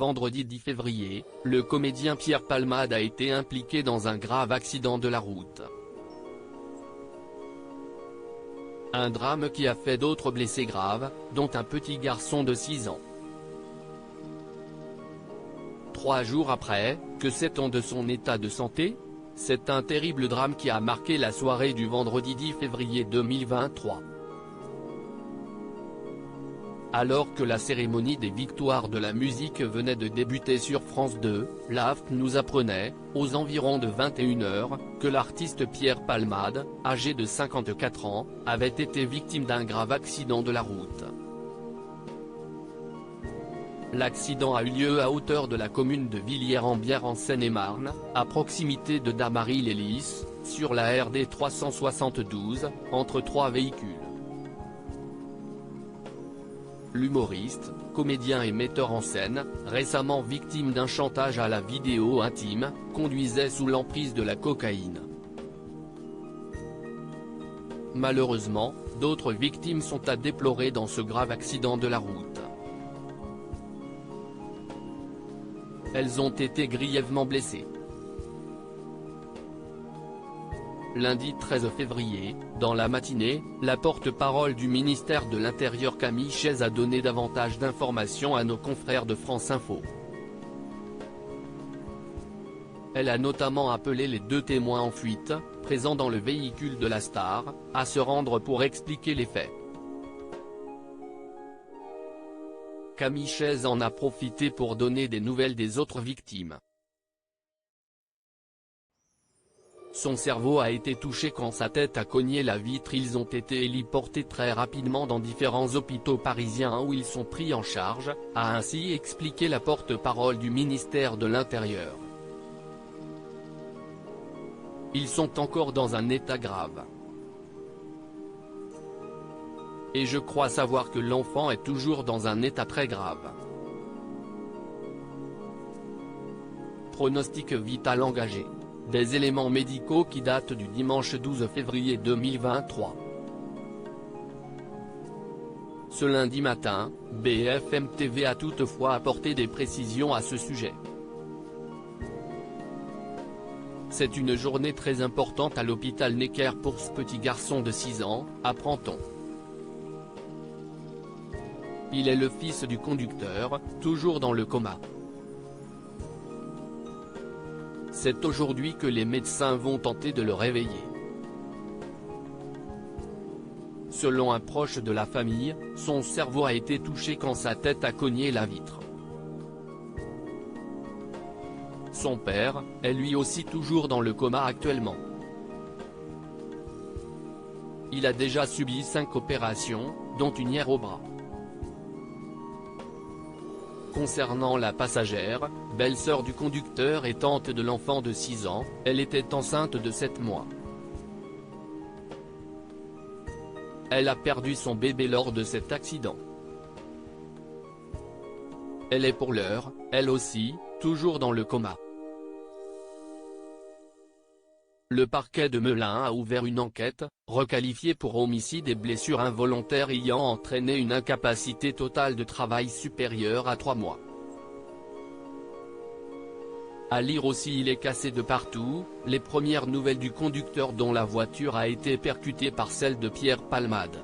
vendredi 10 février, le comédien Pierre Palmade a été impliqué dans un grave accident de la route. Un drame qui a fait d'autres blessés graves, dont un petit garçon de 6 ans. 3 jours après, que sait-on de son état de santé? C'est un terrible drame qui a marqué la soirée du vendredi 10 février 2023. Alors que la cérémonie des victoires de la musique venait de débuter sur France 2, l'AFP nous apprenait, aux environs de 21 h, que l'artiste Pierre Palmade, âgé de 54 ans, avait été victime d'un grave accident de la route. L'accident a eu lieu à hauteur de la commune de Villiers-en-Bière en Seine-et-Marne, à proximité de Damary-les-Lys, sur la RD 372, entre 3 véhicules. L'humoriste, comédien et metteur en scène, récemment victime d'un chantage à la vidéo intime, conduisait sous l'emprise de la cocaïne. Malheureusement, d'autres victimes sont à déplorer dans ce grave accident de la route. Elles ont été grièvement blessées. Lundi 13 février, dans la matinée, la porte-parole du ministère de l'Intérieur Camille Chayz a donné davantage d'informations à nos confrères de France Info. Elle a notamment appelé les 2 témoins en fuite, présents dans le véhicule de la star, à se rendre pour expliquer les faits. Camille Chayz en a profité pour donner des nouvelles des autres victimes. Son cerveau a été touché quand sa tête a cogné la vitre. Ils ont été héliportés très rapidement dans différents hôpitaux parisiens où ils sont pris en charge, a ainsi expliqué la porte-parole du ministère de l'Intérieur. Ils sont encore dans un état grave. Et je crois savoir que l'enfant est toujours dans un état très grave. Pronostic vital engagé. Des éléments médicaux qui datent du dimanche 12 février 2023. Ce lundi matin, BFM TV a toutefois apporté des précisions à ce sujet. C'est une journée très importante à l'hôpital Necker pour ce petit garçon de 6 ans, apprend-on. Il est le fils du conducteur, toujours dans le coma. C'est aujourd'hui que les médecins vont tenter de le réveiller. Selon un proche de la famille, son cerveau a été touché quand sa tête a cogné la vitre. Son père, est lui aussi toujours dans le coma actuellement. Il a déjà subi 5 opérations, dont une hier au bras. Concernant la passagère, belle-sœur du conducteur et tante de l'enfant de 6 ans, elle était enceinte de 7 mois. Elle a perdu son bébé lors de cet accident. Elle est pour l'heure, elle aussi, toujours dans le coma. Le parquet de Melun a ouvert une enquête, requalifiée pour homicide et blessure involontaire ayant entraîné une incapacité totale de travail supérieure à 3 mois. À lire aussi: il est cassé de partout, les premières nouvelles du conducteur dont la voiture a été percutée par celle de Pierre Palmade.